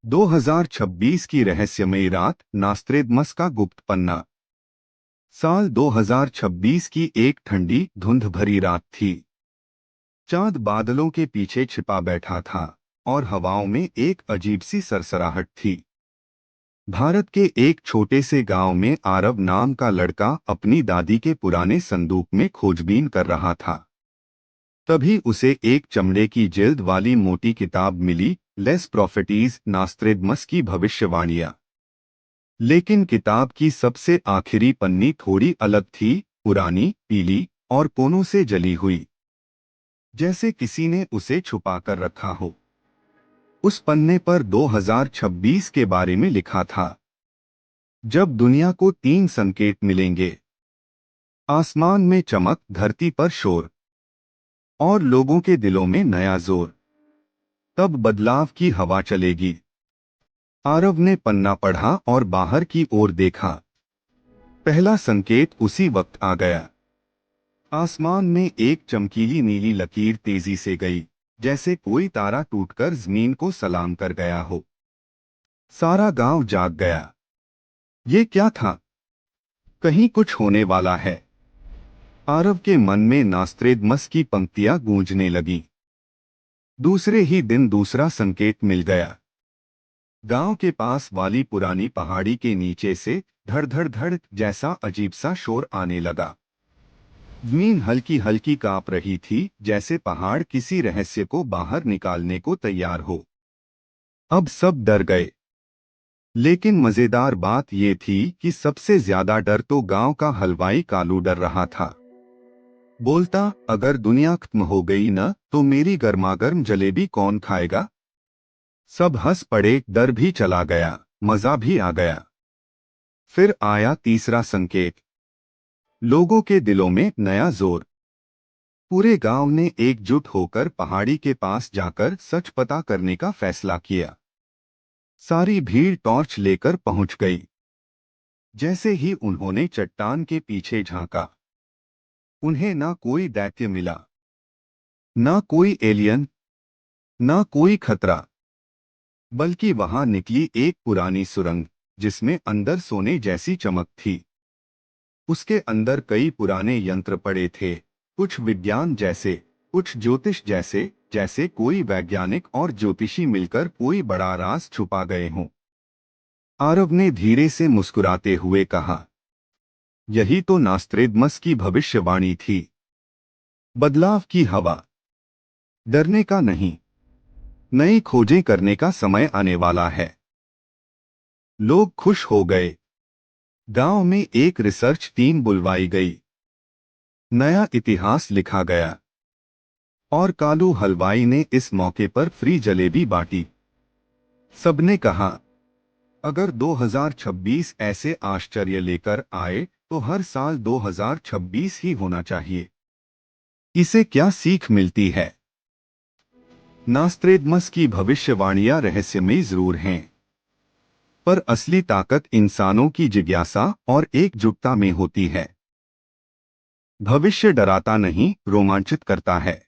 2026 की रहस्यमयी रात, नास्त्रेदमस का गुप्त पन्ना। साल 2026 की एक ठंडी धुंध भरी रात थी। चांद बादलों के पीछे छिपा बैठा था और हवाओं में एक अजीब सी सरसराहट थी। भारत के एक छोटे से गांव में आरव नाम का लड़का अपनी दादी के पुराने संदूक में खोजबीन कर रहा था। तभी उसे एक चमड़े की जिल्द वाली मोटी किताब मिली, लेस प्रॉफिटीज, नास्त्रेदमस की भविष्यवाणियां। लेकिन किताब की सबसे आखिरी पन्नी थोड़ी अलग थी, पुरानी, पीली और कोनों से जली हुई, जैसे किसी ने उसे छुपा कर रखा हो। उस पन्ने पर 2026 के बारे में लिखा था। जब दुनिया को 3 संकेत मिलेंगे, आसमान में चमक, धरती पर शोर और लोगों के दिलों में नया जोर, तब बदलाव की हवा चलेगी। आरव ने पन्ना पढ़ा और बाहर की ओर देखा। पहला संकेत उसी वक्त आ गया। आसमान में एक चमकीली नीली लकीर तेजी से गई, जैसे कोई तारा टूटकर जमीन को सलाम कर गया हो। सारा गांव जाग गया। ये क्या था? कहीं कुछ होने वाला है। आरव के मन में नास्त्रेदमस की पंक्तियां गूंजने लगीं। दूसरे ही दिन दूसरा संकेत मिल गया। गांव के पास वाली पुरानी पहाड़ी के नीचे से धड़ धड़ धड़ जैसा अजीब सा शोर आने लगा। जमीन हल्की हल्की कांप रही थी, जैसे पहाड़ किसी रहस्य को बाहर निकालने को तैयार हो। अब सब डर गए। लेकिन मजेदार बात यह थी कि सबसे ज्यादा डर तो गांव का हलवाई कालू डर रहा था। बोलता, अगर दुनिया खत्म हो गई न, तो मेरी गर्मागर्म जलेबी कौन खाएगा? सब हंस पड़े, डर भी चला गया, मजा भी आ गया। फिर आया तीसरा संकेत। लोगों के दिलों में नया जोर। पूरे गांव ने एकजुट होकर पहाड़ी के पास जाकर सच पता करने का फैसला किया। सारी भीड़ टॉर्च लेकर पहुंच गई। जैसे ही उन्होंने चट्टान के पीछे झांका, उन्हें ना कोई दैत्य मिला, ना कोई एलियन, ना कोई खतरा, बल्कि वहां निकली एक पुरानी सुरंग, जिसमें अंदर सोने जैसी चमक थी। उसके अंदर कई पुराने यंत्र पड़े थे, कुछ विज्ञान जैसे, कुछ ज्योतिष जैसे, जैसे कोई वैज्ञानिक और ज्योतिषी मिलकर कोई बड़ा राज छुपा गए हों। आरव ने धीरे से मुस्कुराते हुए कहा, यही तो नास्त्रेदमस की भविष्यवाणी थी। बदलाव की हवा। डरने का नहीं, नई खोजें करने का समय आने वाला है। लोग खुश हो गए। गांव में एक रिसर्च टीम बुलवाई गई। नया इतिहास लिखा गया। और कालू हलवाई ने इस मौके पर फ्री जलेबी बांटी। सबने कहा, अगर 2026 ऐसे आश्चर्य लेकर आए, तो हर साल 2026 ही होना चाहिए। इसे क्या सीख मिलती है? नास्त्रेदमस की भविष्यवाणियां रहस्यमयी जरूर हैं, पर असली ताकत इंसानों की जिज्ञासा और एकजुटता में होती है। भविष्य डराता नहीं, रोमांचित करता है।